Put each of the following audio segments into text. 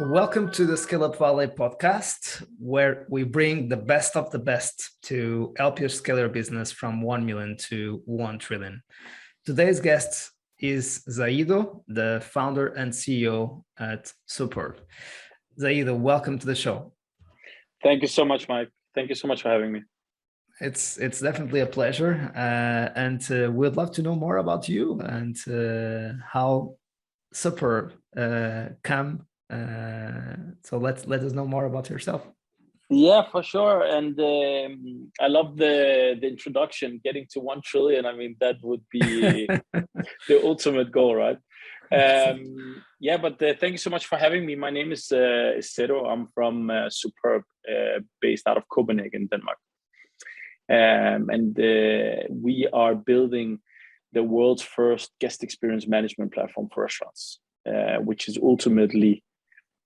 Welcome to the Scaleup Valley podcast, where we bring the best of the best to help you scale your business from 1 million to 1 trillion. Today's guest is Zaedo, the founder and CEO at Superb. Zaedo, welcome to the show. Thank you so much, Mike. Thank you so much for having me. It's definitely a pleasure, and we'd love to know more about you and how Superb came. So let us know more about yourself. Yeah, for sure. And I love the introduction, getting to 1 trillion. I mean, that would be the ultimate goal, right? Yeah, but thank you so much for having me. My name is Zaedo. I'm from Superb, based out of Copenhagen, Denmark. And we are building the world's first guest experience management platform for restaurants, which is ultimately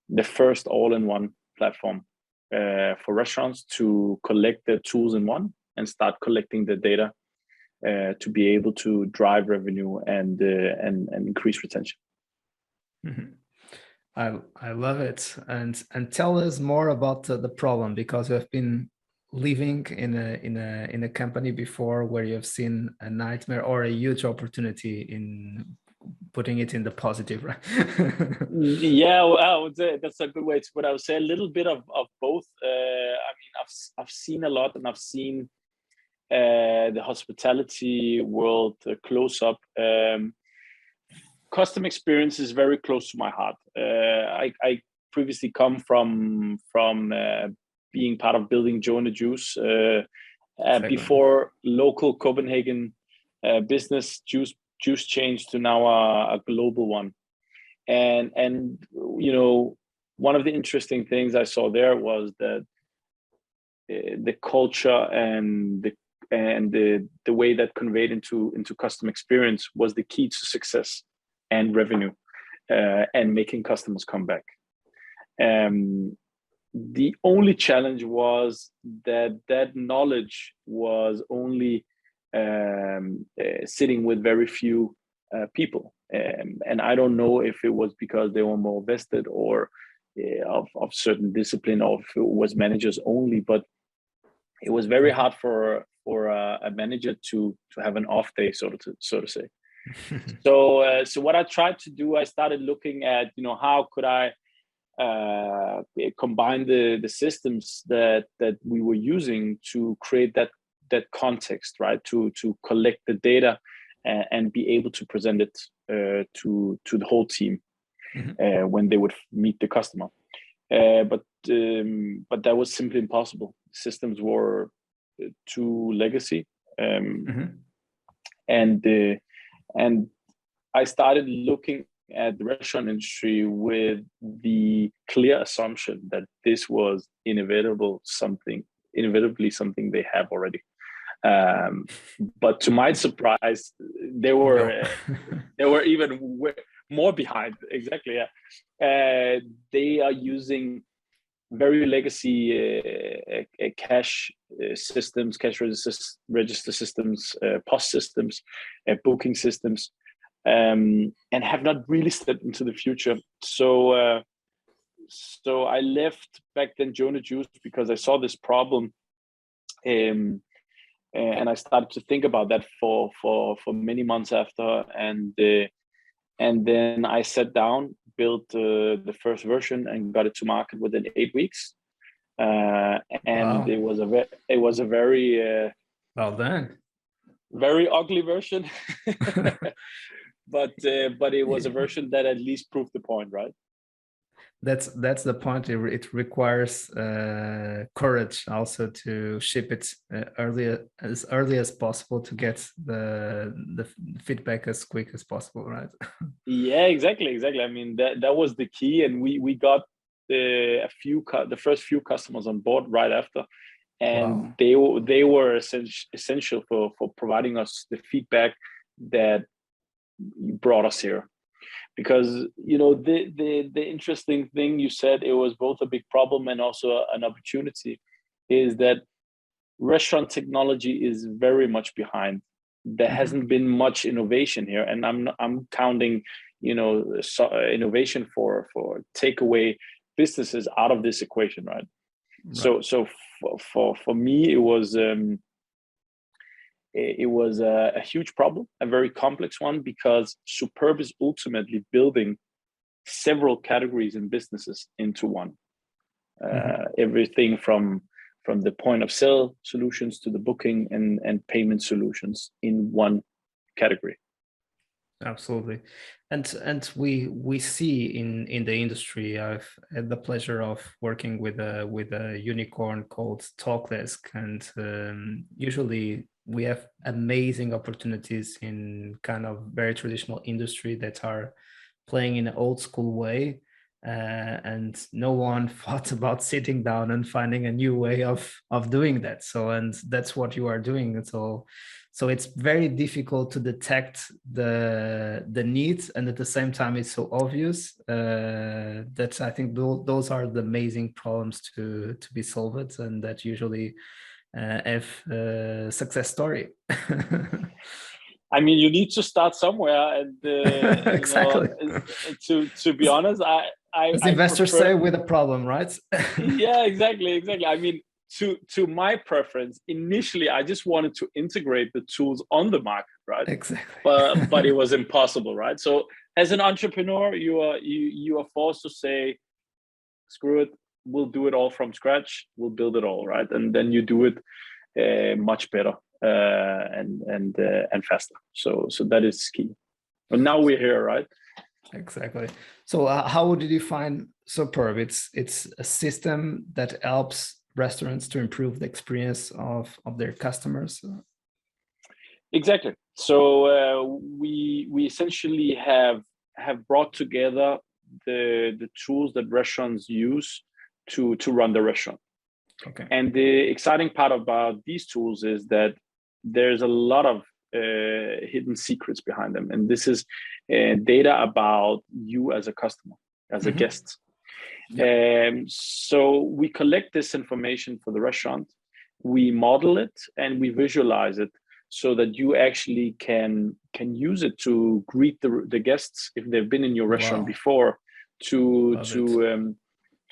the first all-in-one platform for restaurants to collect their tools in one and start collecting the data to be able to drive revenue and increase retention. Mm-hmm. I love it, and tell us more about the problem, because you have been living in a company before where you have seen a nightmare or a huge opportunity in putting it in the positive, right? Yeah, well, I would say that's a good way to put it. I would say a little bit of both. I mean, I've seen a lot, and I've seen the hospitality world close up. Custom experience is very close to my heart. I previously come from being part of building Joe and the Juice before local Copenhagen business juice changed to now a global one. And you know, one of the interesting things I saw there was that the culture and the way that conveyed into custom experience was the key to success and revenue, and making customers come back. The only challenge was that knowledge was only sitting with very few people, and I don't know if it was because they were more vested or of certain discipline, or if it was managers only, but it was very hard for a manager to have an off day, so to say. So what I tried to do, I started looking at, you know, how could I combine the systems that we were using to create that context, right? To collect the data and be able to present it to the whole team when they would meet the customer. But that was simply impossible. Systems were too legacy, and I started looking at the restaurant industry with the clear assumption that this was inevitably something they have already. But to my surprise, they were even more behind. Exactly, yeah. They are using very legacy cash systems, cash register systems, POS systems, booking systems, and have not really stepped into the future. So I left back then Joe and the Juice because I saw this problem, and I started to think about that for many months after, and then I sat down, built the first version, and got it to market within 8 weeks. And wow. It was a very well done, very ugly version, but it was a version that at least proved the point, right? That's the point. It requires courage also to ship it as early as possible to get the feedback as quick as possible, right? Yeah, exactly. I mean, that was the key, and we got the first few customers on board right after, and wow. they were essential for providing us the feedback that brought us here. Because, you know, the interesting thing you said, it was both a big problem and also an opportunity, is that restaurant technology is very much behind. There hasn't been much innovation here, and I'm counting, you know, innovation for takeaway businesses out of this equation, right? So for me, it was a huge problem, a very complex one, because Superb is ultimately building several categories and businesses into one. Everything from the point of sale solutions to the booking and payment solutions in one category. Absolutely. And we see in the industry, I've had the pleasure of working with a unicorn called Talkdesk, and usually we have amazing opportunities in kind of very traditional industry that are playing in an old school way, and no one thought about sitting down and finding a new way of doing that. So, and that's what you are doing. And so it's very difficult to detect the needs, and at the same time it's so obvious. That I think those are the amazing problems to be solved, and that usually have a success story. I mean, you need to start somewhere, and exactly. To be honest, as investors say, with a problem, right? Yeah, exactly. I mean, to my preference, initially, I just wanted to integrate the tools on the market, right? Exactly. But it was impossible, right? So as an entrepreneur, you are forced to say, screw it, we'll do it all from scratch, we'll build it all, right? And then you do it much better and faster. So that is key. But now we're here, right? Exactly. So how would you define Superb? It's a system that helps restaurants to improve the experience of their customers. Exactly. So we essentially have brought together the tools that restaurants use to run the restaurant. Okay. And the exciting part about these tools is that there's a lot of hidden secrets behind them, and this is data about you as a customer, as a guest. So we collect this information for the restaurant, we model it, and we visualize it so that you actually can use it to greet the guests if they've been in your restaurant before, to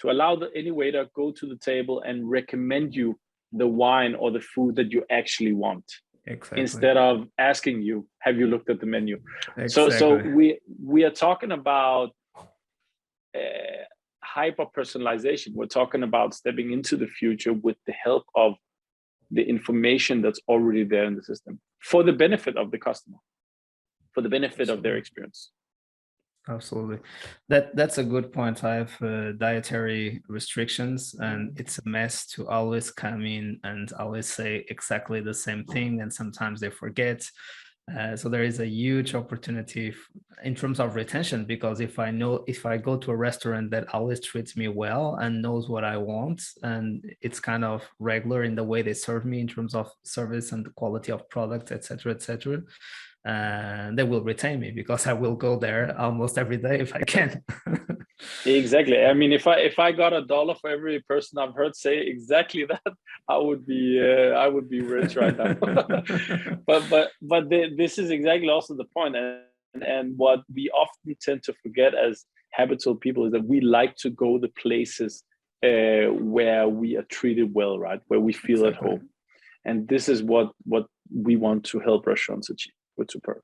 allow any waiter go to the table and recommend you the wine or the food that you actually want. Exactly. Instead of asking you, have you looked at the menu? Exactly. So we are talking about hyper personalization. We're talking about stepping into the future with the help of the information that's already there in the system for the benefit of the customer, for the benefit of their experience. Absolutely. That's a good point. I have dietary restrictions, and it's a mess to always come in and always say exactly the same thing, and sometimes they forget. So there is a huge opportunity in terms of retention, because if I go to a restaurant that always treats me well and knows what I want, and it's kind of regular in the way they serve me in terms of service and the quality of product, etc., they will retain me, because I will go there almost every day if I can. Exactly. I mean, if I got $1 for every person I've heard say exactly that, I would be rich right now. but this is exactly also the point, and what we often tend to forget as habitual people is that we like to go the places where we are treated well, right? Where we feel at home, and this is what we want to help restaurants achieve with Superb.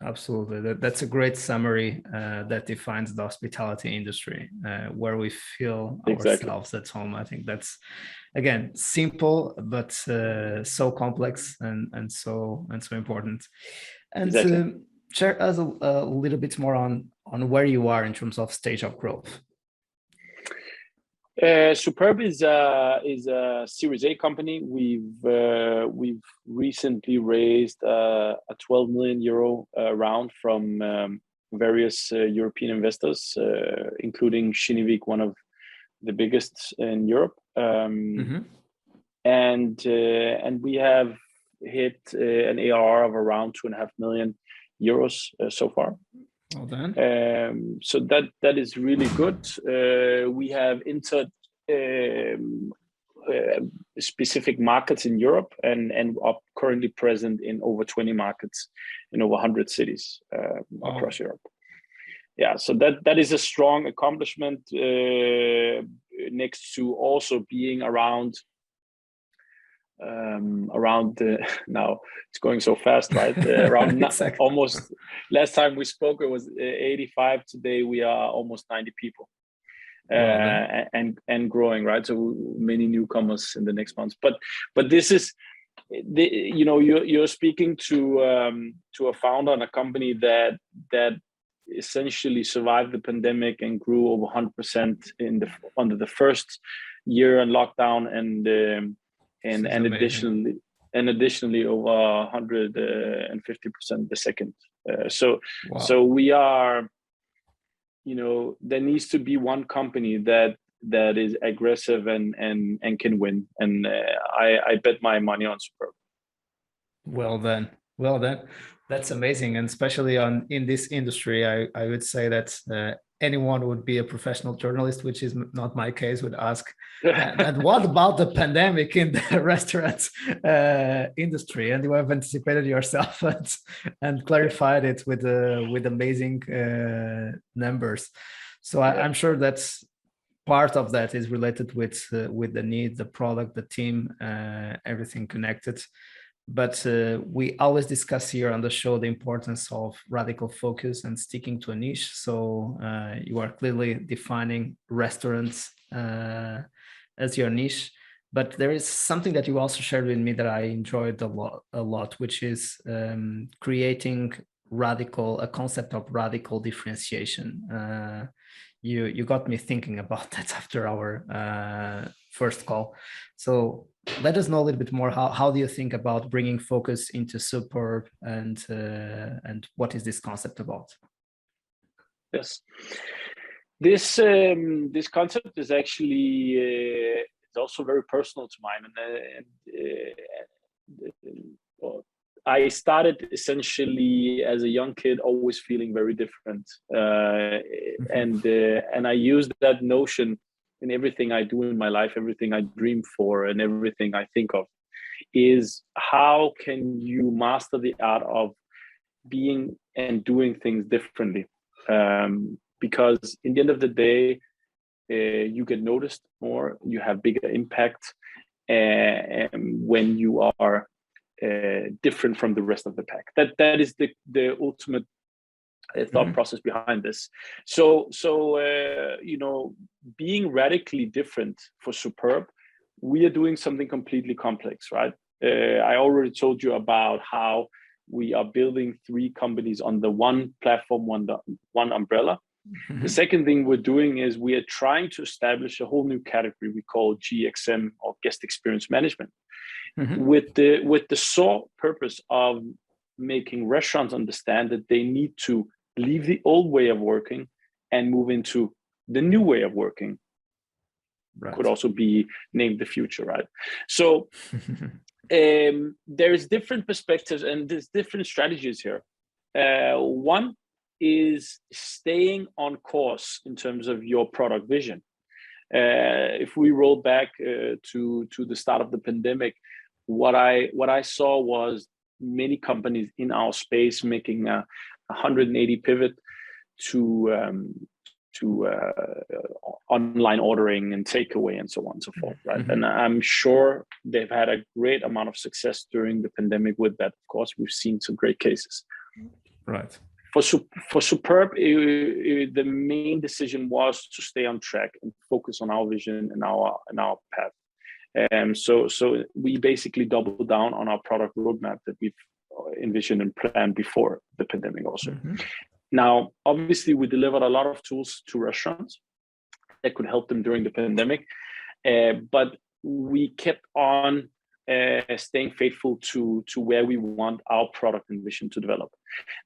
Absolutely. That's a great summary that defines the hospitality industry, where we feel ourselves at home. I think that's, again, simple, but so complex and so important. And share us a little bit more on where you are in terms of stage of growth. Superb is a Series A company. We've recently raised a 12 million euro round from various European investors, including Kinnevik, one of the biggest in Europe. And we have hit an ARR of around 2.5 million euros so far. Well done. So that is really good. We have entered specific markets in Europe and are currently present in over 20 markets in over 100 cities across Europe. yeah, so that is a strong accomplishment, next to also being around now it's going so fast, right? Exactly. Almost, last time we spoke it was 85. Today we are almost 90 people, Well, and growing, right? So many newcomers in the next months, but this is you're speaking to a founder and a company that essentially survived the pandemic and grew over 100% under the first year in lockdown, and additionally over 150% the second. So we are, there needs to be one company that is aggressive and can win, and I bet my money on Superb. Well then, that's amazing, and especially in this industry, I would say that anyone would be a professional journalist, which is not my case, would ask, and what about the pandemic in the restaurant industry? And you have anticipated yourself and clarified it with amazing numbers. So I'm sure that's part of that is related with the need, the product, the team, everything connected. But we always discuss here on the show the importance of radical focus and sticking to a niche. So you are clearly defining restaurants as your niche. But there is something that you also shared with me that I enjoyed a lot, which is creating a concept of radical differentiation. You got me thinking about that after our first call. So let us know a little bit more. How do you think about bringing focus into Superb, and what is this concept about? Yes, this concept is actually it's also very personal to mine, and I started essentially as a young kid, always feeling very different, and I used that notion in everything I do in my life, everything I dream for, and everything I think of, is how can you master the art of being and doing things differently? Because in the end of the day, you get noticed more, you have bigger impact when you are different from the rest of the pack. That is the ultimate thought process behind this. So being radically different for Superb, we are doing something completely complex, right? I already told you about how we are building 3 companies on the one platform, one umbrella. The second thing we're doing is we are trying to establish a whole new category we call GXM, or guest experience management, with the sole purpose of making restaurants understand that they need to leave the old way of working and move into the new way of working. Right. Could also be named the future, right? So there's different perspectives and there's different strategies here. One is staying on course in terms of your product vision. If we roll back to the start of the pandemic, what I saw was many companies in our space making a 180 pivot to online ordering and takeaway and so on and so forth, right? And I'm sure they've had a great amount of success during the pandemic with that. Of course, we've seen some great cases. Right. For Superb, the main decision was to stay on track and focus on our vision and our path. So we basically doubled down on our product roadmap that we've envisioned and planned before the pandemic also. Now, obviously, we delivered a lot of tools to restaurants that could help them during the pandemic, but we kept on staying faithful to where we want our product and vision to develop.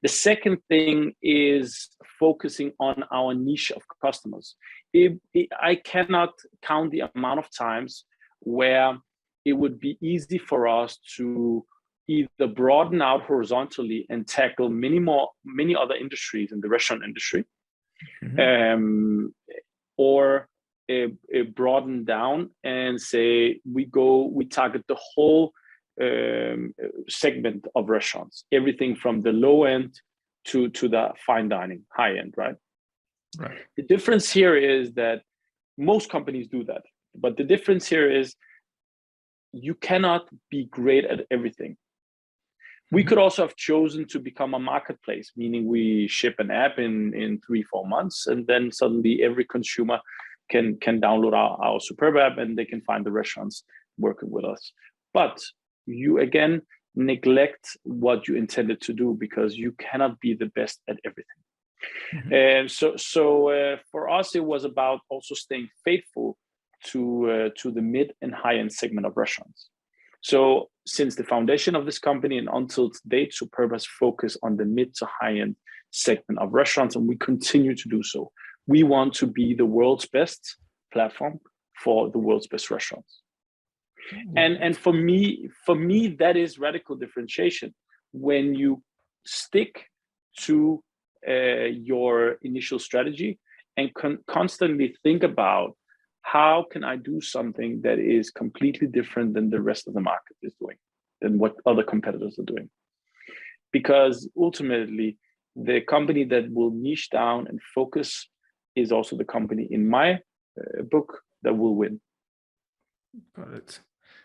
The second thing is focusing on our niche of customers. I cannot count the amount of times where it would be easy for us to either broaden out horizontally and tackle many other industries in the restaurant industry, or broaden down and say we target the whole segment of restaurants, everything from the low end to the fine dining high end, right? Right. The difference here is that most companies do that, but the difference here is you cannot be great at everything. We could also have chosen to become a marketplace, meaning we ship an app in 3-4 months, and then suddenly every consumer can download our superb app and they can find the restaurants working with us. But you again neglect what you intended to do because you cannot be the best at everything. And so for us, it was about also staying faithful to the mid and high end segment of restaurants. So since the foundation of this company and until today, Superb has focused on the mid to high end segment of restaurants, and we continue to do so. We want to be the world's best platform for the world's best restaurants. And for me, that is radical differentiation. When you stick to your initial strategy and constantly think about how can I do something that is completely different than the rest of the market is doing, than what other competitors are doing. Because ultimately, the company that will niche down and focus is also the company in my book that will win. Got it.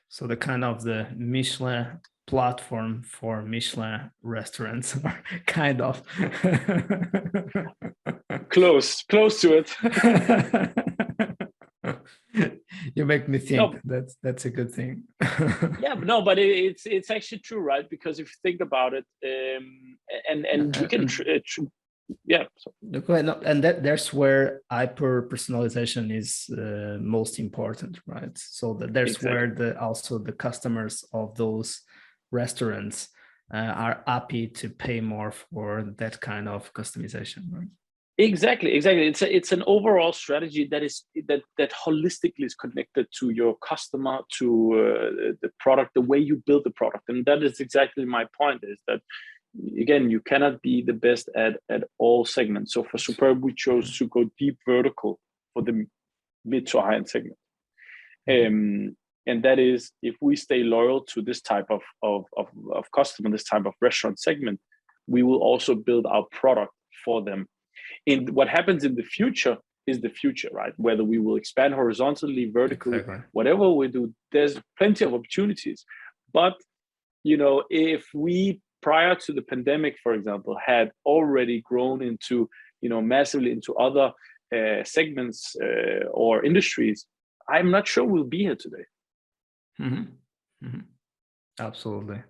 So the kind of the Michelin platform for Michelin restaurants, kind of. Close to it. You make me think that's a good thing. Yeah, but it's actually true, right? Because if you think about it, and we can yeah. And there's where hyper personalization is most important, right? So there's where also the customers of those restaurants are happy to pay more for that kind of customization, right? Exactly. It's an overall strategy that holistically is connected to your customer, to the product, the way you build the product, and that is exactly my point. Is that again, you cannot be the best at all segments. So for Superb, we chose to go deep vertical for the mid to high end segment, and that is if we stay loyal to this type of customer, this type of restaurant segment, we will also build our product for them. And what happens in the future is the future, right? Whether we will expand horizontally, vertically, whatever we do, there's plenty of opportunities. But, if we, prior to the pandemic, for example, had already grown into, massively into other segments or industries, I'm not sure we'll be here today. Absolutely.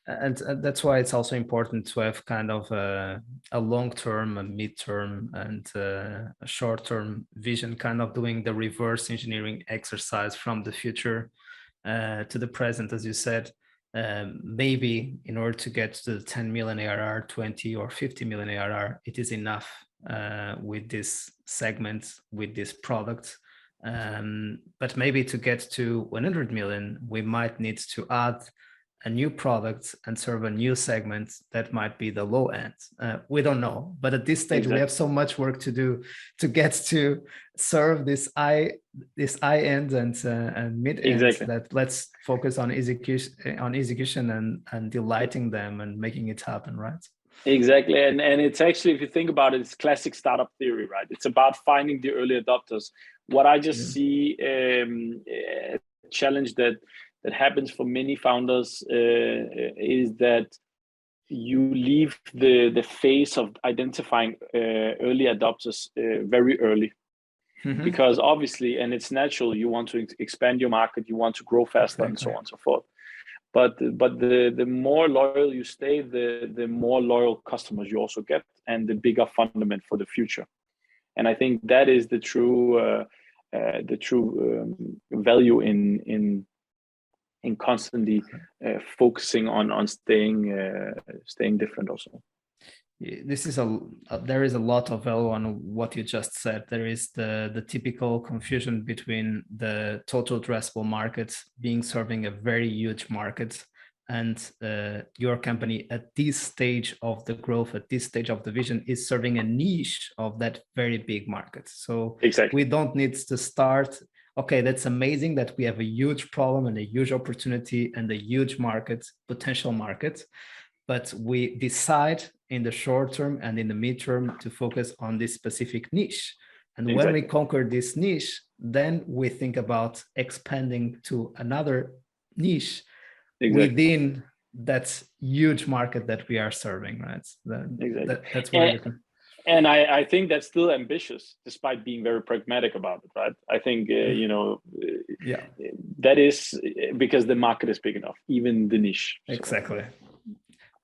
And that's why it's also important to have kind of a long-term, a mid-term, and a short-term vision, kind of doing the reverse engineering exercise from the future to the present, as you said. Maybe in order to get to the 10 million ARR, 20 or 50 million ARR, it is enough with this segment, with this product. But maybe to get to 100 million, we might need to add a new product and serve a new segment that might be the low end. We don't know, but at this stage, we have so much work to do to get to serve this high end and mid end. That let's focus on execution and delighting them and making it happen, right? Exactly, and it's actually, if you think about it, it's classic startup theory, right? It's about finding the early adopters. What I just see a challenge that happens for many founders is that you leave the phase of identifying early adopters very early. Because obviously, and it's natural, you want to expand your market, you want to grow faster, and so on and so forth. But the more loyal you stay, the more loyal customers you also get, and the bigger fundament for the future. And I think that is the true value in constantly focusing on staying different also. This is there is a lot of value on what you just said. There is the typical confusion between the total addressable market being serving a very huge market, and your company at this stage of the growth, at this stage of the vision, is serving a niche of that very big market. So we don't need to start, okay, that's amazing that we have a huge problem and a huge opportunity and a huge market, potential market. but we decide in the short term and in the midterm to focus on this specific niche. And when we conquer this niche, then we think about expanding to another niche within that huge market that we are serving, right? That's very different. And I think that's still ambitious, despite being very pragmatic about it, right? I think, that is because the market is big enough, even the niche. Exactly.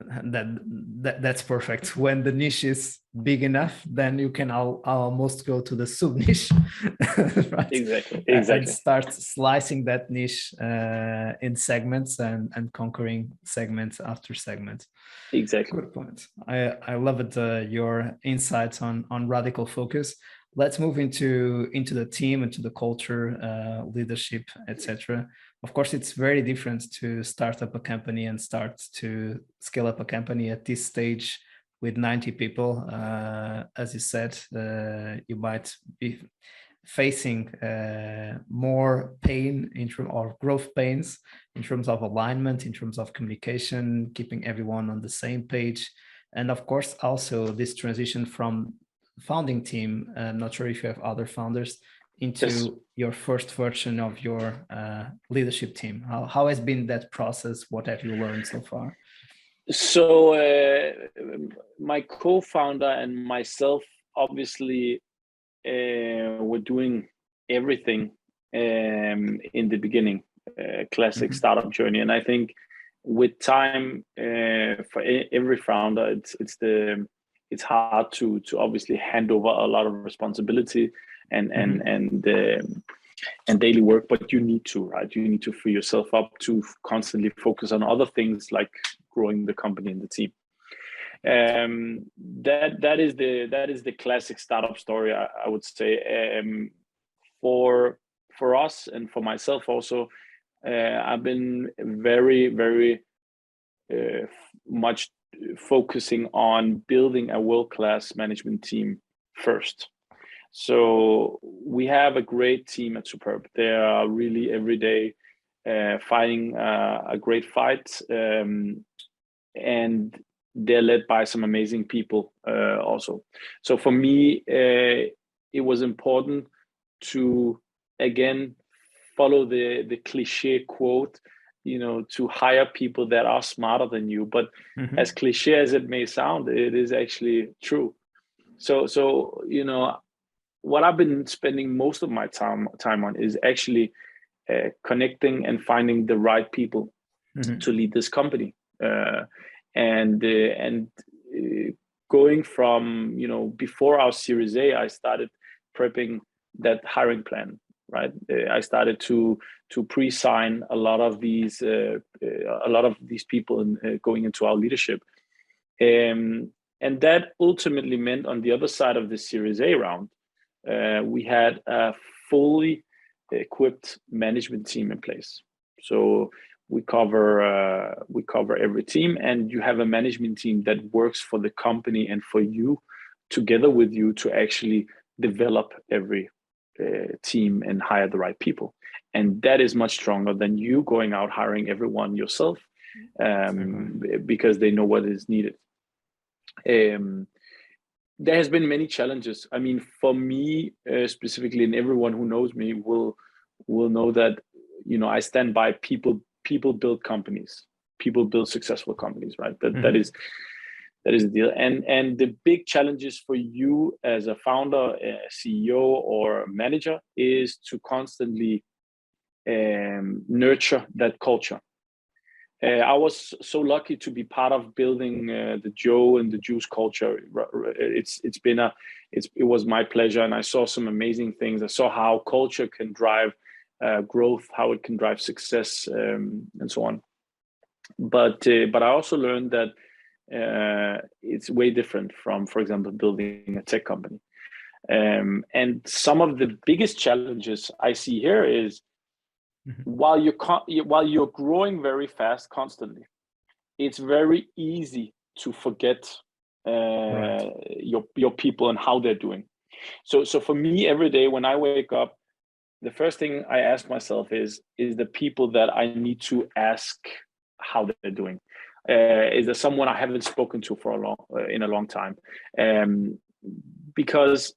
That's perfect. When the niche is big enough, then you can almost go to the sub niche, right? Exactly. And start slicing that niche in segments and conquering segment after segment. Exactly. Good point. I love it. Your insights on radical focus. Let's move into the team, into the culture, leadership, etc. Of course, it's very different to start up a company and start to scale up a company at this stage with 90 people. As you said, you might be facing more pain or growth pains in terms of alignment, in terms of communication, keeping everyone on the same page. And of course, also this transition from founding team, I'm not sure if you have other founders, into your first version of your leadership team. How has been that process? What have you learned so far? So my co-founder and myself, obviously, we're doing everything in the beginning, classic startup journey. And I think with time, for every founder, it's hard to obviously hand over a lot of responsibility and daily work, but you need to, right? You need to free yourself up to constantly focus on other things like growing the company and the team. That is the classic startup story, I would say. For us and for myself also, I've been very, very much focusing on building a world-class management team first. So we have a great team at Superb. They are really every day fighting a great fight, and they're led by some amazing people also. So for me, it was important to, again, follow the cliche quote, to hire people that are smarter than you. But as cliche as it may sound, it is actually true. So what I've been spending most of my time on is actually connecting and finding the right people to lead this company. And going from, before our Series A, I started prepping that hiring plan, right? I started to pre-sign a lot of these people going into our leadership. And that ultimately meant on the other side of the Series A round, we had a fully equipped management team in place. So we cover every team, and you have a management team that works for the company and for you, together with you, to actually develop every team and hire the right people. And that is much stronger than you going out hiring everyone yourself, because they know what is needed. There has been many challenges. I mean, for me specifically, and everyone who knows me will know that, I stand by people build companies, people build successful companies, right? That is the deal. And the big challenges for you as a founder, a CEO, or a manager is to constantly nurture that culture. I was so lucky to be part of building the Joe and the Juice culture. It was my pleasure, and I saw some amazing things. I saw how culture can drive growth, how it can drive success, and so on. But I also learned that it's way different from, for example, building a tech company. And some of the biggest challenges I see here is, while you're growing very fast constantly, it's very easy to forget your people and how they're doing. So for me, every day when I wake up, the first thing I ask myself is the people that I need to ask how they're doing. Is there someone I haven't spoken to for in a long time? Because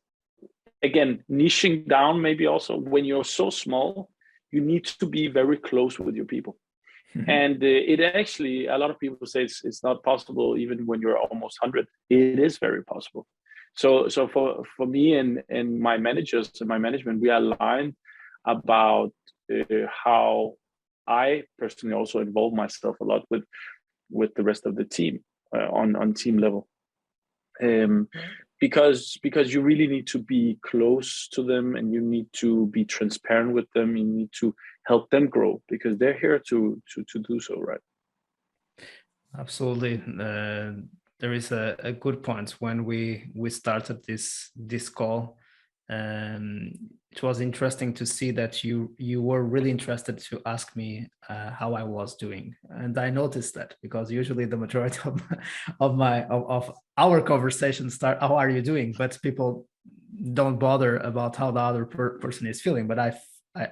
again, niching down, maybe also when you're so small, you need to be very close with your people. And it actually, a lot of people say it's not possible even when you're almost 100. It is very possible. So for me and my managers and my management, we are aligned about how I personally also involve myself a lot with the rest of the team on team level. Because you really need to be close to them, and you need to be transparent with them. You need to help them grow because they're here to do so, right? Absolutely. There is a good point when we started this call. It was interesting to see that you were really interested to ask me how I was doing, and I noticed that because usually the majority of our conversations start, "How are you doing?" But people don't bother about how the other person is feeling. But I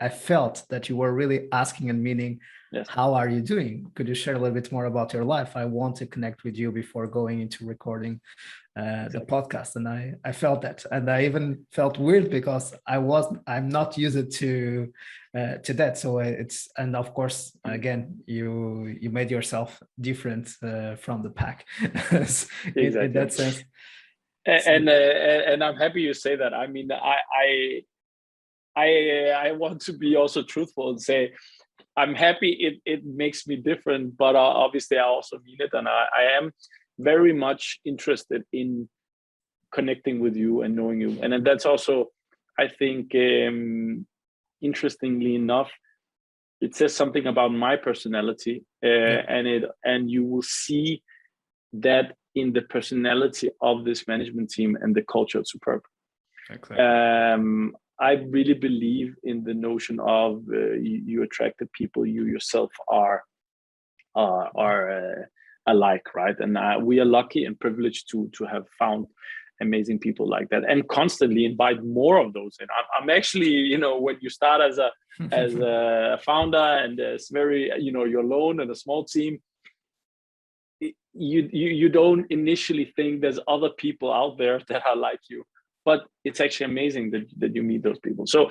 felt that you were really asking and meaning, yes. How are you doing? Could you share a little bit more about your life? I want to connect with you before going into recording the podcast. And I felt that. And I even felt weird because I'm not used to that. So and of course, again, you made yourself different from the pack in that sense. And I'm happy you say that. I mean, I want to be also truthful and say I'm happy it makes me different, but obviously I also mean it, and I am very much interested in connecting with you and knowing you, and that's also, I think, interestingly enough, it says something about my personality, and you will see that in the personality of this management team and the culture at Superb. Exactly. I really believe in the notion of you attract the people you yourself are alike, right? And we are lucky and privileged to have found amazing people like that, and constantly invite more of those in. I'm actually, when you start as a founder and it's very, you're alone and a small team, you don't initially think there's other people out there that are like you. But it's actually amazing that you meet those people. So,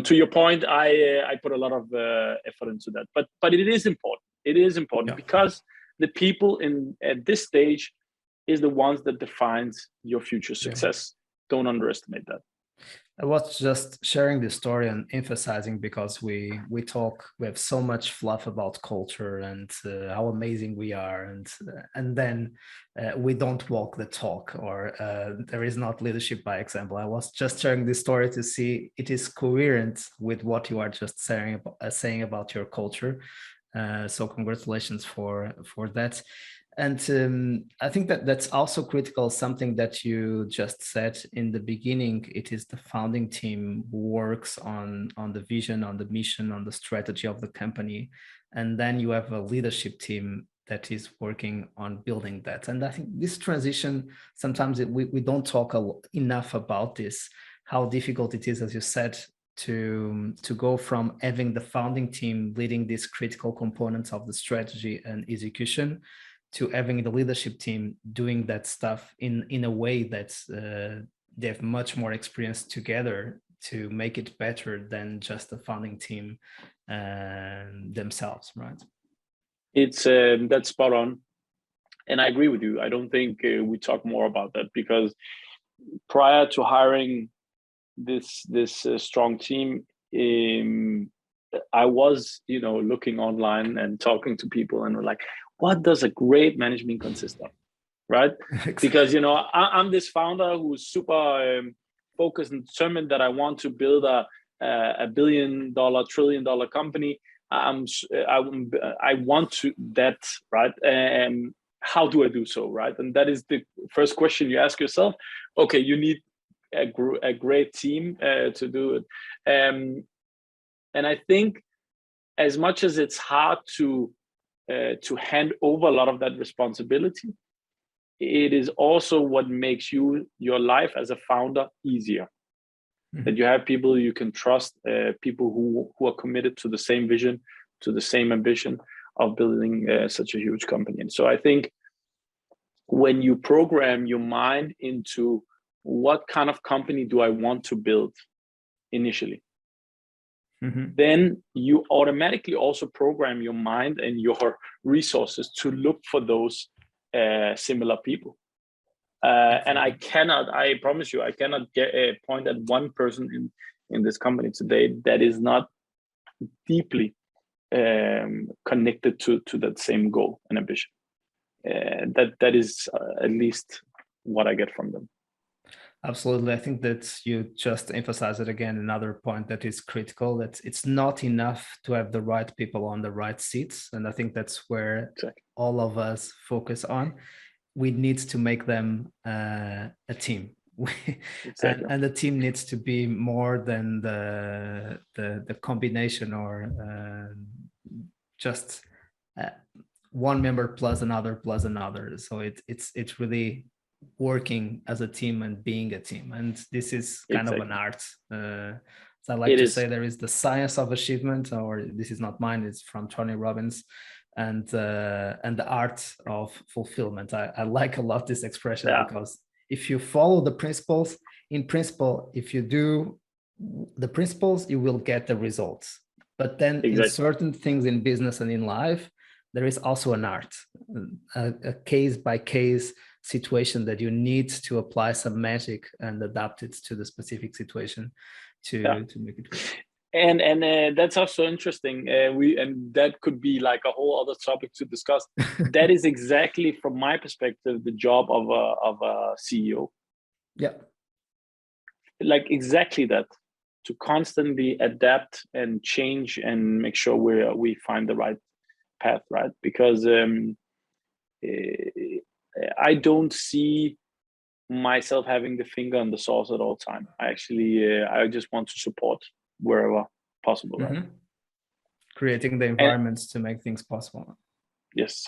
to your point, I put a lot of effort into that. But it is important. It is important because the people at this stage is the ones that defines your future success. Don't underestimate that. I was just sharing this story and emphasizing because we have so much fluff about culture and how amazing we are, and then we don't walk the talk, or there is not leadership by example. I was just sharing this story to see it is coherent with what you are just saying about your culture. So congratulations for that. And I think that's also critical, something that you just said in the beginning. It is the founding team who works on the vision, on the mission, on the strategy of the company. And then you have a leadership team that is working on building that. And I think this transition, sometimes we don't talk enough about this, how difficult it is, as you said, to go from having the founding team leading these critical components of the strategy and execution to having the leadership team doing that stuff in a way that they have much more experience together to make it better than just the founding team themselves, right? It's that's spot on, and I agree with you. I don't think we talk more about that, because prior to hiring this strong team, I was looking online and talking to people, and we're like, what does a great management consist of, right? Because I'm this founder who's super focused and determined that I want to build a $1 billion, $1 trillion company. I want to that, right? And how do I do so, right? And that is the first question you ask yourself. Okay, you need a great team to do it, and I think as much as it's hard to hand over a lot of that responsibility, it is also what makes your life as a founder easier. Mm-hmm. That you have people you can trust, people who are committed to the same vision, to the same ambition, building such a huge company. And so I think when you program your mind into what kind of company do I want to build initially, then you automatically also program your mind and your resources to look for those similar people. And I promise you, I cannot point at one person in this company today that is not deeply connected to that same goal and ambition. That is at least what I get from them. Absolutely. I think that you just emphasize it again, another point that is critical, that it's not enough to have the right people on the right seats. And I think that's where all of us focus on. We need to make them a team. And the team needs to be more than the combination or just one member plus another. So it's really working as a team and being a team, and this is kind of an art. So I like to say there is the science of achievement, or this is not mine, it's from Tony Robbins, and the art of fulfillment. I like a lot this expression, because if you follow the principles, in principle, if you do the principles, you will get the results. But then in certain things in business and in life, there is also an art, a case by case situation that you need to apply some magic and adapt it to the specific situation to make it work. And that's also interesting. And that could be like a whole other topic to discuss. That is exactly, from my perspective, the job of a CEO. Yeah, like exactly that, to constantly adapt and change and make sure we find the right path, right? Because I don't see myself having the finger on the sauce at all time. I just want to support wherever possible, right? Creating the environments to make things possible. Yes.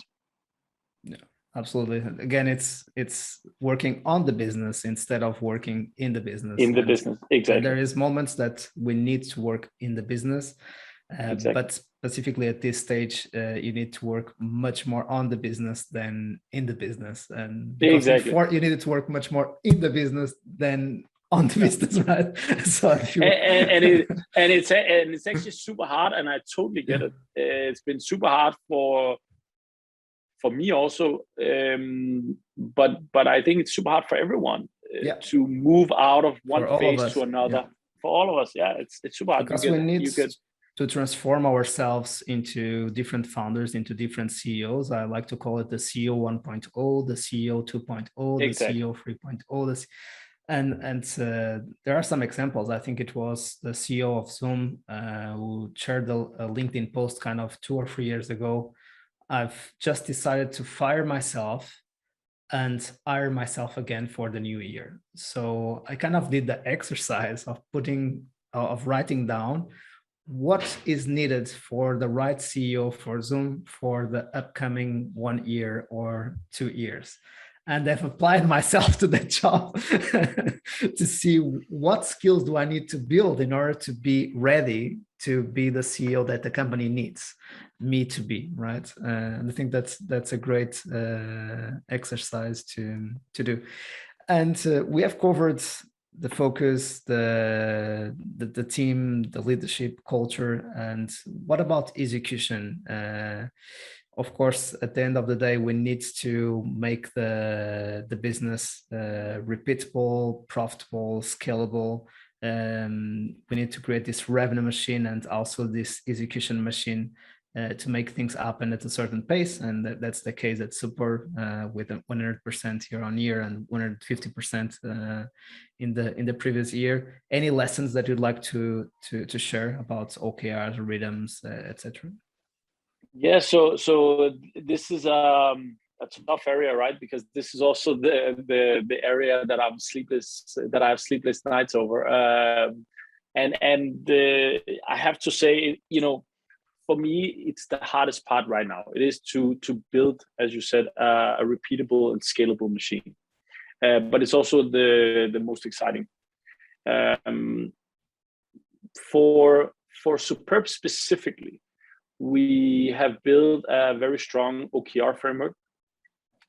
Yeah, absolutely. Again, it's working on the business instead of working in the business. Business, exactly. And there is moments that we need to work in the business, but specifically at this stage, you need to work much more on the business than in the business, and because before you needed to work much more in the business than on the business, right? So it's actually super hard, and I totally get it. It's been super hard for me also, but I think it's super hard for everyone to move out of one phase to another. For all of us, it's super hard, because we need to transform ourselves into different founders, into different CEOs. I like to call it the CEO 1.0, the CEO 2.0, the CEO 3.0. And there are some examples. I think it was the CEO of Zoom who shared a LinkedIn post kind of 2 or 3 years ago. I've just decided to fire myself and hire myself again for the new year. So I kind of did the exercise of writing down what is needed for the right CEO for Zoom for the upcoming 1 year or 2 years. And I've applied myself to that job to see what skills do I need to build in order to be ready to be the CEO that the company needs me to be, right? And I think that's a great exercise to do. And we have covered the focus, the team, the leadership, culture, and what about execution? Of course, at the end of the day, we need to make the business repeatable, profitable, scalable. We need to create this revenue machine and also this execution machine to make things happen at a certain pace. And that's the case at Super with 100% year on year and 150% in the previous year. Any lessons that you'd like to share about OKRs, rhythms, etc.? Yeah, so this is a tough area, right? Because this is also the area that I have sleepless nights over. And I have to say, for me, it's the hardest part right now. It is to build, as you said, a repeatable and scalable machine. But it's also the most exciting. For Superb specifically, we have built a very strong OKR framework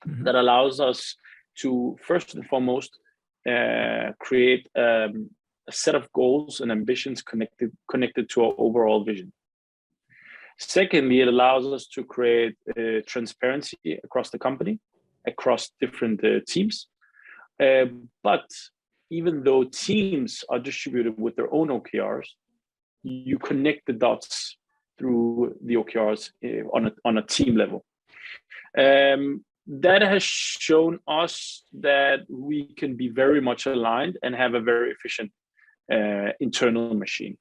that allows us to, first and foremost, create a set of goals and ambitions connected to our overall vision. Secondly, it allows us to create transparency across the company, across different teams. But even though teams are distributed with their own OKRs, you connect the dots through the OKRs on a team level. That has shown us that we can be very much aligned and have a very efficient internal machine.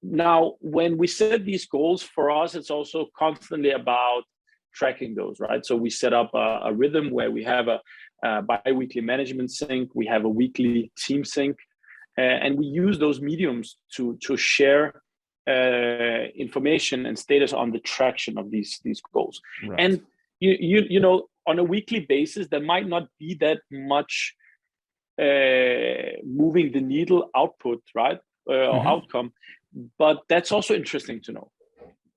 Now, when we set these goals, for us, it's also constantly about tracking those, right? So we set up a rhythm where we have a bi-weekly management sync, we have a weekly team sync, and we use those mediums to share information and status on the traction of these goals. Right. And you know, on a weekly basis, there might not be that much moving the needle output, right, or outcome, but that's also interesting to know.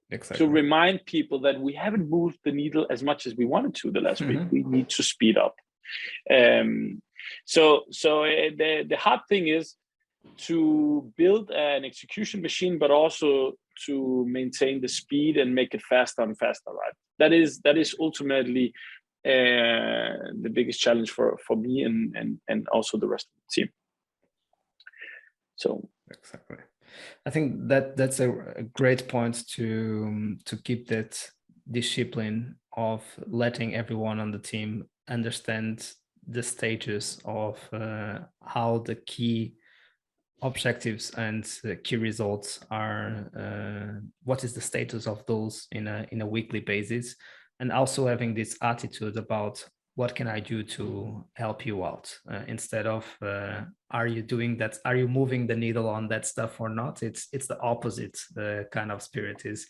Exactly. To remind people that we haven't moved the needle as much as we wanted to the last week. We need to speed up. So the hard thing is to build an execution machine, but also to maintain the speed and make it faster and faster, right? That is ultimately the biggest challenge for me and also the rest of the team. So exactly. I think that's a great point to keep that discipline of letting everyone on the team understand the stages of how the key objectives and key results are, what is the status of those in a weekly basis, and also having this attitude about what can I do to help you out, instead of are you doing that, are you moving the needle on that stuff or not. It's the opposite kind of spirit, is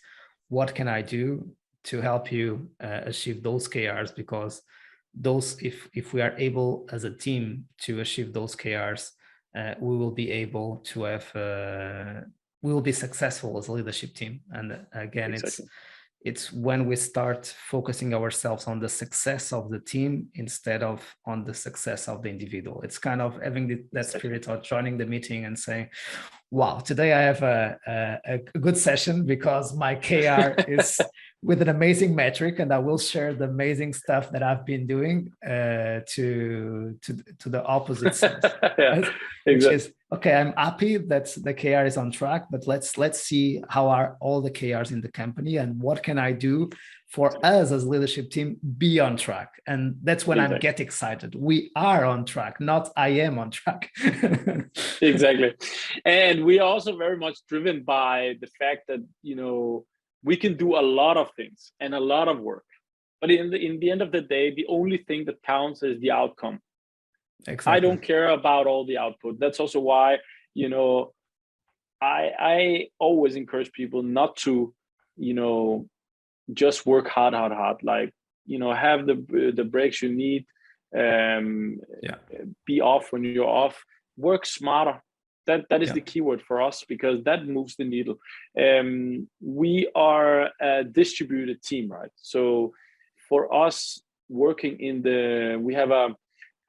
what can I do to help you achieve those KRs, because those, if we are able as a team to achieve those KRs, we will be able to have we will be successful as a leadership team. And again, exactly. It's when we start focusing ourselves on the success of the team instead of on the success of the individual. It's kind of having that spirit of joining the meeting and saying, wow, today I have a good session because my KR is with an amazing metric, and I will share the amazing stuff that I've been doing to the opposite sense. Yeah, which exactly. is, okay, I'm happy that the KR is on track, but let's see how are all the KRs in the company and what can I do for us as leadership team be on track. And that's when I get excited. We are on track, not I am on track. Exactly. And we are also very much driven by the fact that, you know, we can do a lot of things and a lot of work, but in the end of the day, the only thing that counts is the outcome. Exactly. I don't care about all the output. That's also why, you know, I always encourage people not to, you know, just work hard. Like, you know, have the breaks you need. Be off when you're off. Work smarter. That is the keyword for us, because that moves the needle. We are a distributed team, right? So for us, working we have a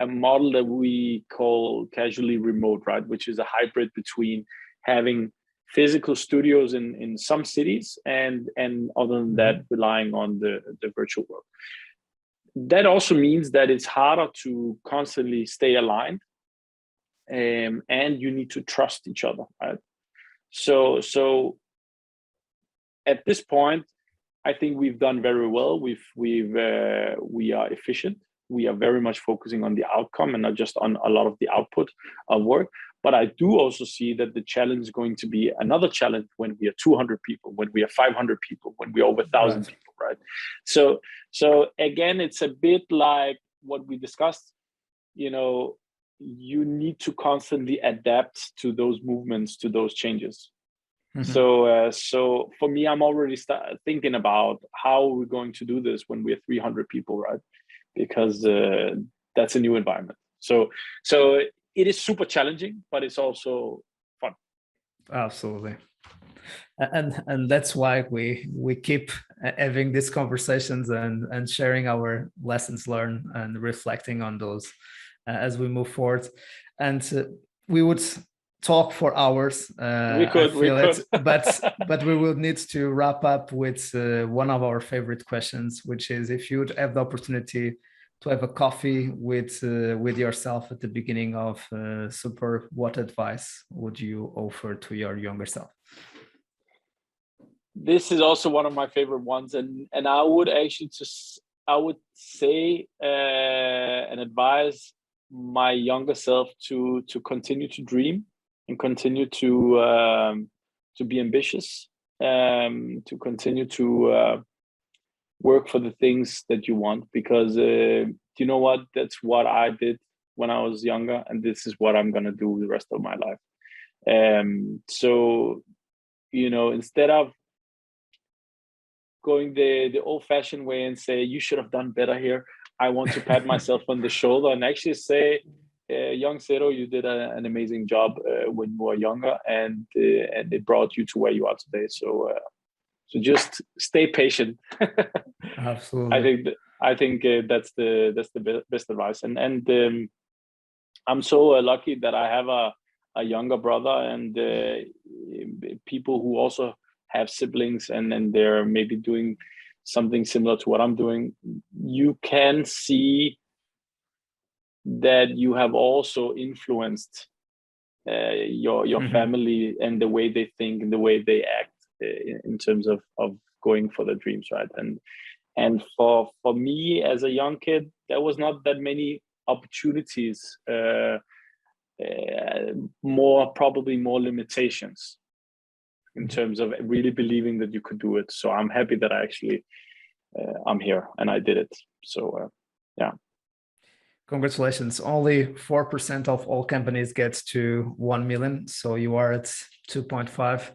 model that we call casually remote, right? Which is a hybrid between having physical studios in some cities and other than that, relying on the virtual world. That also means that it's harder to constantly stay aligned, and you need to trust each other, right? So at this point, I think we've done very well. We are efficient. We are very much focusing on the outcome and not just on a lot of the output of work. But I do also see that the challenge is going to be another challenge when we are 200 people, when we are 500 people, when we are over 1,000 people, right? So again, it's a bit like what we discussed. You know, you need to constantly adapt to those movements, to those changes. So for me, I'm already thinking about how we're going to do this when we're 300 people, right? Because that's a new environment. So it is super challenging, but it's also fun. Absolutely. And that's why we keep having these conversations and sharing our lessons learned and reflecting on those as we move forward. And we would talk for hours. We could. But we will need to wrap up with one of our favorite questions, which is if you would have the opportunity to have a coffee with yourself at the beginning of Super, what advice would you offer to your younger self? This is also one of my favorite ones, and I would actually I would say and advise my younger self to continue to dream and continue to be ambitious, to continue to work for the things that you want, because you know what, that's what I did when I was younger, and this is what I'm gonna do the rest of my life. So instead of going the old-fashioned way and say you should have done better here, I want to pat myself on the shoulder and actually say, young Zaedo, you did an amazing job when you were younger, and it brought you to where you are today. So just stay patient. Absolutely. I think that's the best advice. And I'm so lucky that I have a younger brother and people who also have siblings, and then they're maybe doing something similar to what I'm doing. You can see that you have also influenced your family and the way they think and the way they act in terms of going for their dreams, right? And for me as a young kid, there was not that many opportunities, probably more limitations in terms of really believing that you could do it. So I'm happy that I actually I'm here and I did it. So yeah. Congratulations. Only 4% of all companies get to 1 million. So you are at 2.5.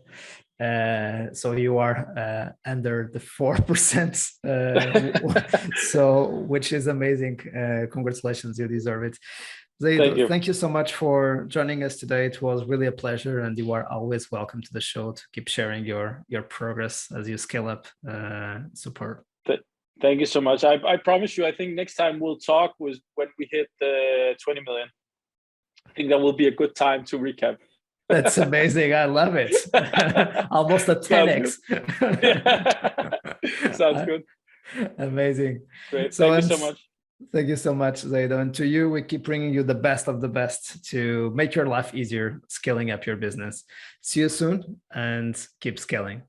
So you are under the 4%. So which is amazing. Congratulations, you deserve it. Zaedo, thank you so much for joining us today. It was really a pleasure, and you are always welcome to the show to keep sharing your progress as you scale up Super. Thank you so much. I promise you, I think next time we'll talk was when we hit the 20 million. I think that will be a good time to recap. That's amazing. I love it. Almost a 10x. Sounds good. Amazing. Great. Thank you so much. Thank you so much, Zaedo. And to you, we keep bringing you the best of the best to make your life easier, scaling up your business. See you soon and keep scaling.